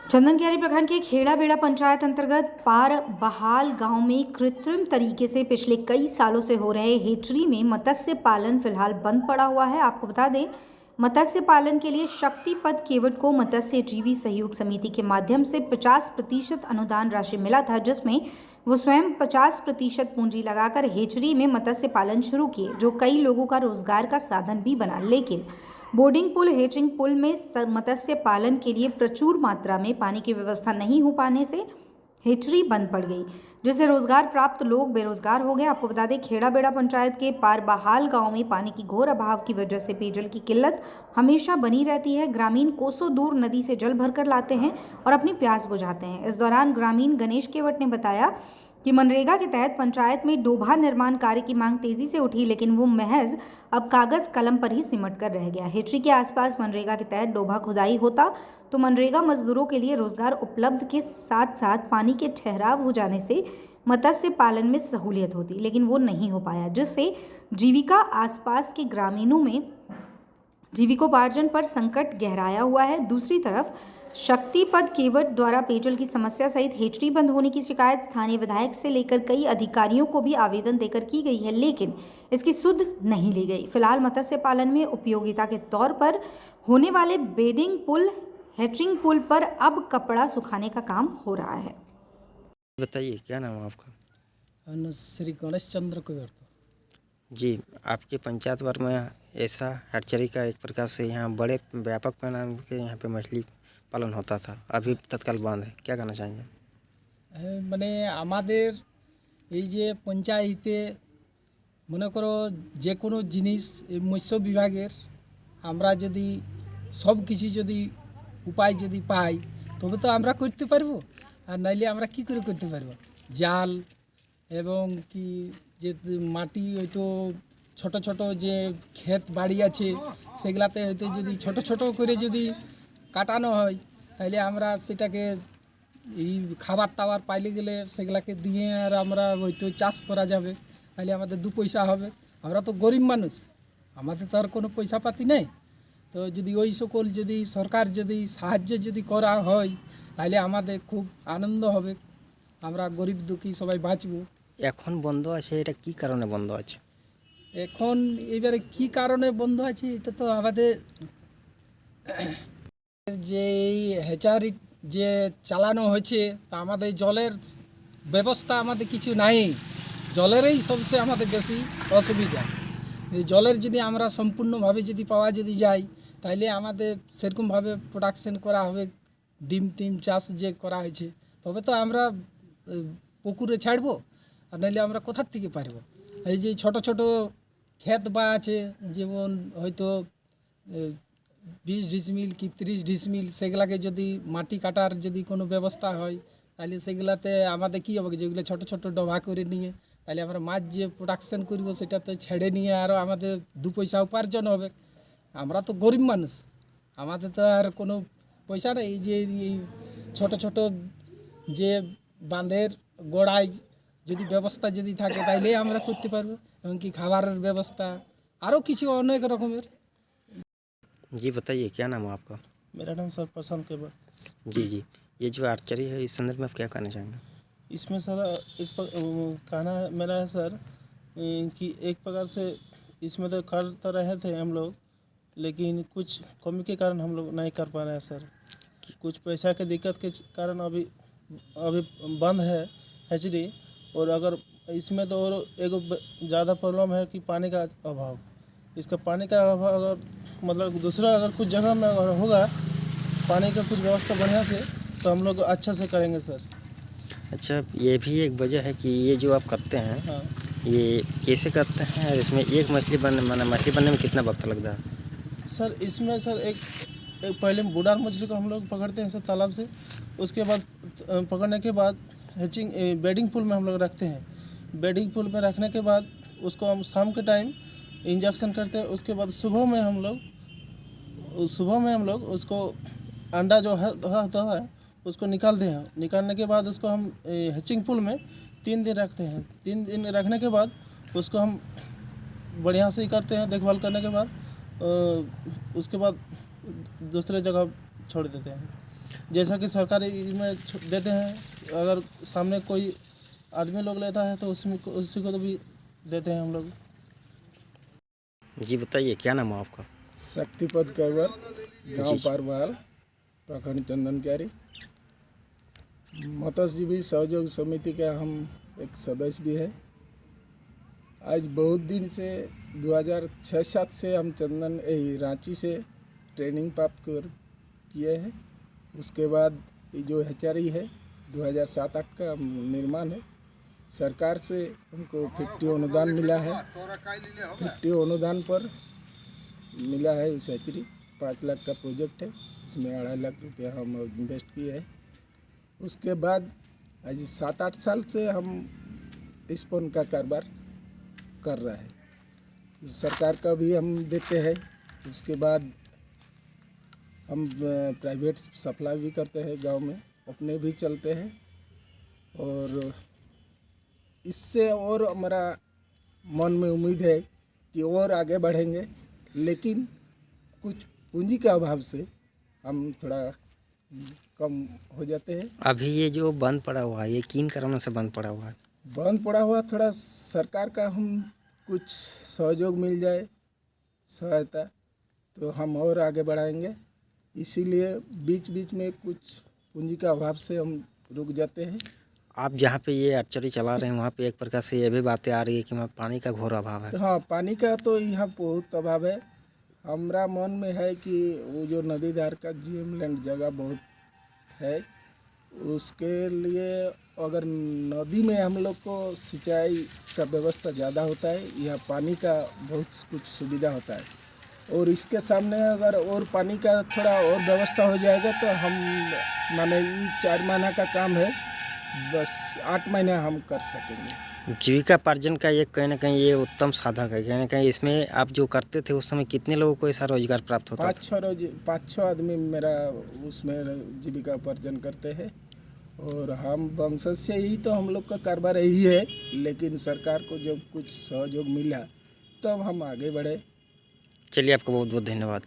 चंदनकियारी प्रखंड के खेड़ा-बेड़ा पंचायत अंतर्गत पार बहाल गांव में कृत्रिम तरीके से पिछले कई सालों से हो रहे हेचरी में मत्स्य पालन फिलहाल बंद पड़ा हुआ है। आपको बता दें, मत्स्य पालन के लिए शक्ति पथ केवट को मत्स्य जीवी सहयोग समिति के माध्यम से 50% अनुदान राशि मिला था, जिसमें वो स्वयं 50% पूंजी लगाकर हेचरी में मत्स्य पालन शुरू किए, जो कई लोगों का रोजगार का साधन भी बना। लेकिन बोर्डिंग पुल हेचिंग पुल में मत्स्य पालन के लिए प्रचुर मात्रा में पानी की व्यवस्था नहीं हो पाने से हेचरी बंद पड़ गई, जिससे रोजगार प्राप्त लोग बेरोजगार हो गए। आपको बता दें, खेड़ा बेड़ा पंचायत के पार बहाल गांव में पानी की घोर अभाव की वजह से पेयजल की किल्लत हमेशा बनी रहती है। ग्रामीण कोसों दूर नदी से जल भरकर लाते हैं और अपनी प्यास बुझाते हैं। इस दौरान ग्रामीण गणेश केवट ने बताया कि मनरेगा के तहत पंचायत में डोभा निर्माण कार्य की मांग तेजी से उठी, लेकिन वो महज अब कागज कलम पर ही सिमट कर रह गया। हेचरी के आसपास मनरेगा के तहत डोभा खुदाई होता तो मनरेगा मजदूरों के लिए रोजगार उपलब्ध के साथ साथ पानी के ठहराव हो जाने से मत्स्य पालन में सहूलियत होती, लेकिन वो नहीं हो पाया, जिससे जीविका आसपास के ग्रामीणों में जीविकोपार्जन पर संकट गहराया हुआ है। दूसरी तरफ शक्ति पथ केवट द्वारा पेयजल की समस्या सहित हेचरी बंद होने की शिकायत स्थानीय विधायक से लेकर कई अधिकारियों को भी आवेदन देकर की गई है, लेकिन इसकी सुध नहीं ली गई। फिलहाल मत्स्य पालन में उपयोगिता के तौर पर होने वाले बेडिंग पुल हेचिंग पुल पर अब कपड़ा सुखाने का काम हो रहा है। बताइए, क्या नाम है आपका? श्री गणेश चंद्र केवट। जी, आपके पंचायत वर्ग में ऐसा हैचरी का एक प्रकार से यहाँ बड़े व्यापक पैमाने के यहाँ पे मछली पालन होता था, अभी तत्काल बंद है, क्या कहना चाहेंगे? মানে আমাদের এই যে পঞ্চায়েতে মনে করো যে কোনো জিনিস এই মৎস্য বিভাগের আমরা যদি সব কিছু যদি উপায় যদি পাই তবে তো আমরা করতে পারবো, আর নাইলে আমরা কি করে করতে পারবো? জাল এবং কি যে মাটি হয়তো ছোট ছোট যে ক্ষেত বাড়ি আছে সেগুলাতে হয়তো যদি ছোট ছোট করে যদি কাটানো হয় তাহলে আমরা সেটাকে এই খাবার টাবার পাইলে গেলে সেগুলাকে দিয়ে আর আমরা হয়তো চাষ করা যাবে, তাহলে আমাদের দু পয়সা হবে। আমরা তো গরিব মানুষ, আমাদের তো আর কোনো পয়সা পাতি নেই। তো যদি ওই সকল যদি সরকার যদি সাহায্য যদি করা হয় তাহলে আমাদের খুব আনন্দ হবে, আমরা গরিব দুঃখী সবাই বাঁচবো। এখন বন্ধ আছে, এটা কি কারণে বন্ধ আছে? এখন এবারে কি কারণে বন্ধ আছে এটা তো আমাদের যে এই হ্যাচারি যে চালানো হয়েছে তা আমাদের জলের ব্যবস্থা আমাদের কিছু নাই, জলেরই সবচেয়ে আমাদের বেশি অসুবিধা। এই জলের যদি আমরা সম্পূর্ণভাবে যদি পাওয়া যদি যায় তাহলে আমাদের সেরকমভাবে প্রোডাকশন করা হবে, ডিম টিম চাষ যে করা হয়েছে তবে তো আমরা পুকুরে ছাড়বো, আর নাহলে আমরা কোথার থেকে পারবো? এই যে ছোট ছোট ক্ষেত বা আছে যেমন হয়তো 20 ডিসমিল কি 30 ডিসমিল সেগুলাকে যদি মাটি কাটার যদি কোনো ব্যবস্থা হয় তাহলে সেগুলাতে আমাদের কী হবে, যেগুলো ছোট ছোট ডোভা করে নিয়ে তাহলে আমরা মাছ যে প্রোডাকশন করব সেটাতে ছেড়ে নিয়ে আরও আমাদের দু পয়সা উপার্জন হবে। আমরা তো গরিব মানুষ, আমাদের তো আর কোনো পয়সা নেই। এই যে এই ছোট ছোট যে বাঁধের গোড়ায় যদি ব্যবস্থা যদি থাকে তাইলেই আমরা করতে পারবো, এমনকি খাবারের ব্যবস্থা আরও কিছু অনেক রকমের। जी बताइए, क्या नाम है आपका? मेरा नाम सर प्रशांत केवट। जी जी, ये जो आर्चरी है इस संदर्भ में आप क्या कहना चाहेंगे? इसमें सर कहना मेरा है सर कि एक प्रकार से इसमें तो कर तो रहे थे हम लोग, लेकिन कुछ कमी के कारण हम लोग नहीं कर पा रहे हैं सर। कुछ पैसा के दिक्कत के कारण अभी बंद है हैचरी। और अगर इसमें तो और एक ज़्यादा प्रॉब्लम है कि पानी का अभाव। इसका पानी का अभाव अगर मतलब दूसरा अगर कुछ जगह में अगर होगा पानी का कुछ व्यवस्था बढ़िया से तो हम लोग अच्छा से करेंगे सर। अच्छा, ये भी एक वजह है कि ये जो आप करते हैं हाँ ये कैसे करते हैं, और इसमें एक मछली बनने में कितना वक्त लगता है? सर इसमें सर एक पहले बुडार मछली को हम लोग पकड़ते हैं सर तालाब से, उसके बाद पकड़ने के बाद हैचिंग बेडिंग पुल में हम लोग रखते हैं। बेडिंग पुल में रखने के बाद उसको हम शाम के टाइम इंजेक्शन करते हैं। उसके बाद सुबह में हम लोग उसको अंडा जो होता है उसको निकालते हैं। निकालने के बाद उसको हम हैचिंग पुल में 3 दिन रखते हैं। 3 दिन रखने के बाद उसको हम बढ़िया से ही करते हैं, देखभाल करने के बाद उसके बाद दूसरे जगह छोड़ देते हैं। जैसा कि सरकारी में देते हैं, अगर सामने कोई आदमी लोग लेता है तो उसमें उसी को तो भी देते हैं हम लोग। जी बताइए, क्या नाम है आपका? शक्तिपद कैवर, गांव जी। पारवाल, प्रखंड चंदनकारी। मत्स्यजीवी सहयोग समिति का हम एक सदस्य भी है। आज बहुत दिन से 2006-07 से हम रांची से ट्रेनिंग प्राप्त किए हैं। उसके बाद ये जो हैचरी है 2007-08 का निर्माण है। सरकार से हमको 50 अनुदान मिला है। 50 अनुदान पर मिला है उस हैचरी। 5 लाख का प्रोजेक्ट है, इसमें 2.5 लाख रुपया हम इन्वेस्ट किए हैं। उसके बाद आज 7-8 साल से हम स्पोन का कारोबार कर रहे हैं। सरकार का भी हम देते हैं। उसके बाद हम प्राइवेट सप्लाई भी करते हैं गांव में, अपने भी चलते हैं। और इससे और हमारा मन में उम्मीद है कि और आगे बढ़ेंगे, लेकिन कुछ पूंजी के अभाव से हम थोड़ा कम हो जाते हैं। अभी ये जो बंद पड़ा हुआ है, ये किन कारणों से बंद पड़ा हुआ है? बंद पड़ा हुआ थोड़ा सरकार का हम कुछ सहयोग मिल जाए, सहायता, तो हम और आगे बढ़ाएंगे। इसीलिए बीच बीच में कुछ पूंजी का अभाव से हम रुक जाते हैं। आप जहाँ पे ये हैचरी चला रहे हैं वहाँ पे एक प्रकार से ये भी बातें आ रही है कि वहाँ पानी का घोर अभाव है। हाँ, पानी का तो यहाँ बहुत अभाव है। हमारा मन में है कि वो जो नदी धार का जीएम लैंड जगह बहुत है, उसके लिए अगर नदी में हम लोग को सिंचाई का व्यवस्था ज़्यादा होता है, यहाँ पानी का बहुत कुछ सुविधा होता है। और इसके सामने अगर और पानी का थोड़ा और व्यवस्था हो जाएगा तो हम माने ये 4 महीना का काम है, बस 8 महीने हम कर सकेंगे। जीविकापार्जन का ये कहीं ना कहीं ये उत्तम साधक है। कहीं ना कहीं इसमें आप जो करते थे उस समय कितने लोगों को ऐसा रोजगार प्राप्त होता था? 5-6 आदमी मेरा उसमें जीविका उपार्जन करते हैं। और हम वंशज से ही तो हम लोग का कारोबार यही है, लेकिन सरकार को जब कुछ सहयोग मिला तब हम आगे बढ़े। चलिए, आपका बहुत बहुत धन्यवाद।